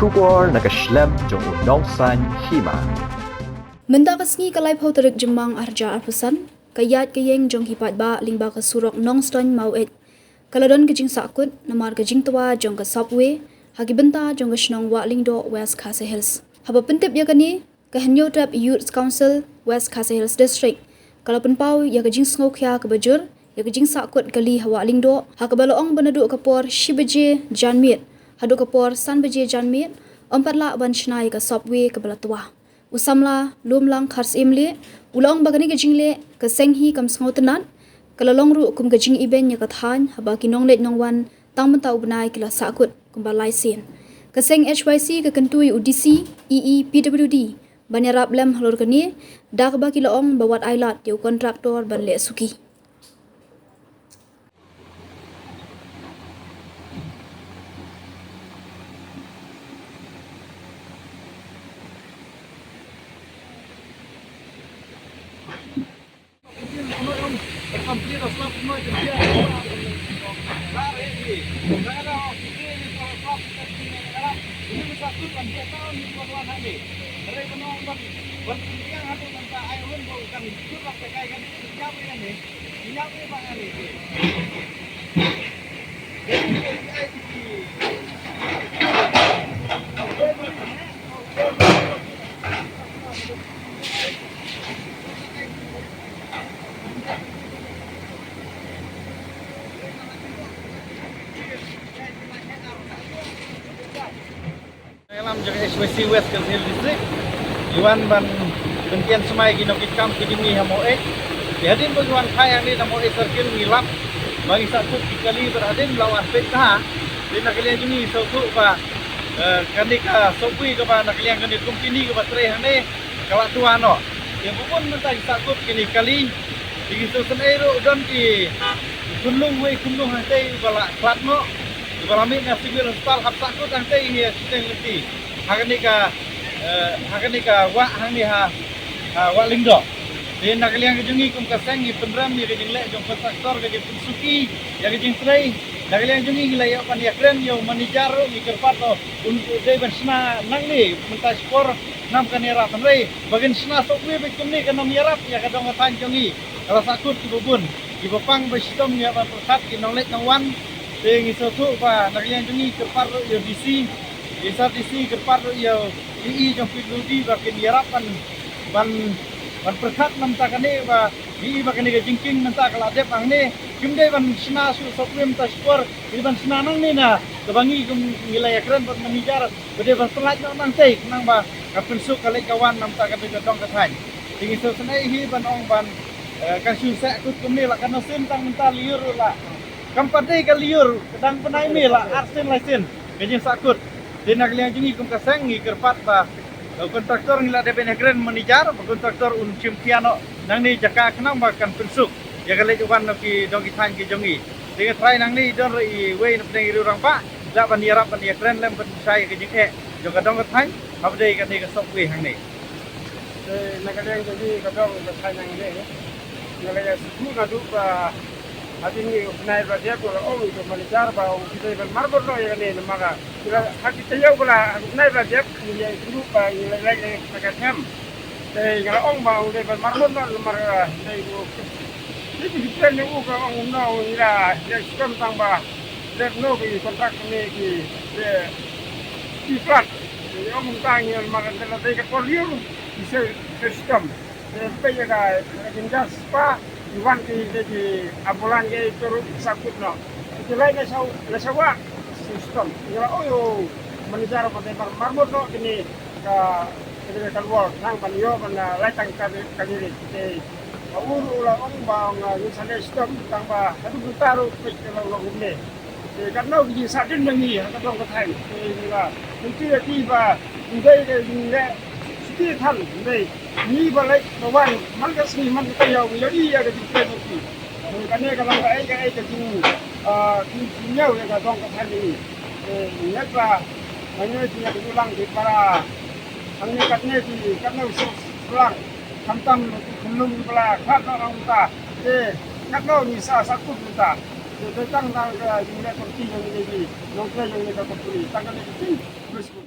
Shubor nakaslem jong unongsan hima. Mendakas ngi kalay pauterik jemang arja arpusan, kayat kayeng jong hipat ba lingba ka surok nongston mauet. Kaladon kejing sakut, namar kejing tua jong ka subway, hagi benta jong ka shnong wa lingdo West Khasi Hills. Haba pentip ya kani, kahanyo trap Youth Council West Khasi Hills District. Kalau penpau ya kejing sngok ya kebajur, ya kejing sakut kali hawa lingdo, hakabaloong benaduk kapor shibaje janmit, hadu kapor sanbaje janmit, la ban shnai ka subway kabala tua. Usamla lumlang khars imle ulong bagani kejingle ka senghi kam sngotenat kalalong ru kum kejing iben ya kathan haba kinong let nongwan tang mentau benai kila sakut kum balai sin ka seng HYC ka kentui UDC EE PWD banyarap lem halor kani dak ba kilong bawat ailat yu kontraktor ban le suki. Dalam jaga HYC West Khasi Hills District, Iwan ban bentian semai kinokit kam kejimi hamoe. Dihadin bagiwan kaya ni hamoe circle ngilap bagi satu kali beradin lawan peta. Di nakalian juni satu pa kanika sopui ke pa nakalian kani company ke pa tre hane kawat tuano. Yang pun mentah sakut kini kali di susun aero dan di kunlung hantai bala klatno Balamit na civil hospital hap sakut angkai ia sistem ngerti. Hakanika wa hangni ha wa lingdo. Di nakaliang kejungi kum kaseng i pendram ni kejing lek jong kontraktor kejing suki ya kejing tray. Nakaliang jungi gilaya pan ya kren yo manijaro i kerpato untuk dei bersna nang ni mentas skor nam kanera penrei bagian sna sokwe bekum ni kanam yarap ya kadang ngatan jungi. Kalau sakut ki bubun ki bapang bestom ya pan persat ki nolek nangwan Dengan satu pa nakalian jungi kerpar yo DC, desa DC kerpar yo II jong PWD bakin yarapan ban perkat namta kane ba II bakin ga jingking namta kala dep angne kimde ban sna su soprem ta skor ban sna nang ni na kebangi kum ngilai akran ban manijar bede ban telat nang tei nang ba kapun su kale kawan namta ka dong kathan dengan so senai hi ban ong ban kan su sa kut kumni la kan sim tang namta liur la Kampade kaliur kadang penai mela arsen lesen kejing sakut di nakalian jungi kum kaseng ngi kerpat ba kontraktor ngila DPN Kren menijar kontraktor un chimpiano nang ni jaka kenang makan pensuk ya kale juan ki dong ki than ki jungi dengan try nang ni don ri we nang deng ri orang pa la ban yarap ban Kren lem ban sai kejing jong kadong ka than abde ka ni ka sok we hang ni nakalian jungi kadong ka than nang ni nakalian su ngadu ba Atin ni naik raja ko oh itu manijar ba kita ban marbor no ya ne maka kira haki tayo ko la naik raja ni ya itu pa ilai pakai te ngala ong ba udah ban marbor no mara nei ko itu kita ni ko ong no ira ya skam tang ba let no ki kontrak ni ki ki plat ni ong tang ni maka la te ka poliur ki system pe ya ga ginjas pa Iwan di ambulan ke turun sakut no. Itu lain nasawa sistem. Ya oh menijar pada marmut no ini ke keluar nang panio mana latang kadiri. Ulah ong bang yusane sistem tangba hadu butaru pe kalau ngumne. Karena di sadin nangi kadang katai. Ila nanti tiba indai ke Siti than đây ni balai bawan man ka sni man ka yaw yari ya ga dikte ni kane ka lang ai ka nyau ya ga dong ka than ni net ba manyo ti ya ulang di para ang ni katne ti katne ulang kamtam kulum bala khat orang ta katno ni sa sakut ta tang tang ka ni na konti yang ni nong ka yang ni ka konti tang ka ni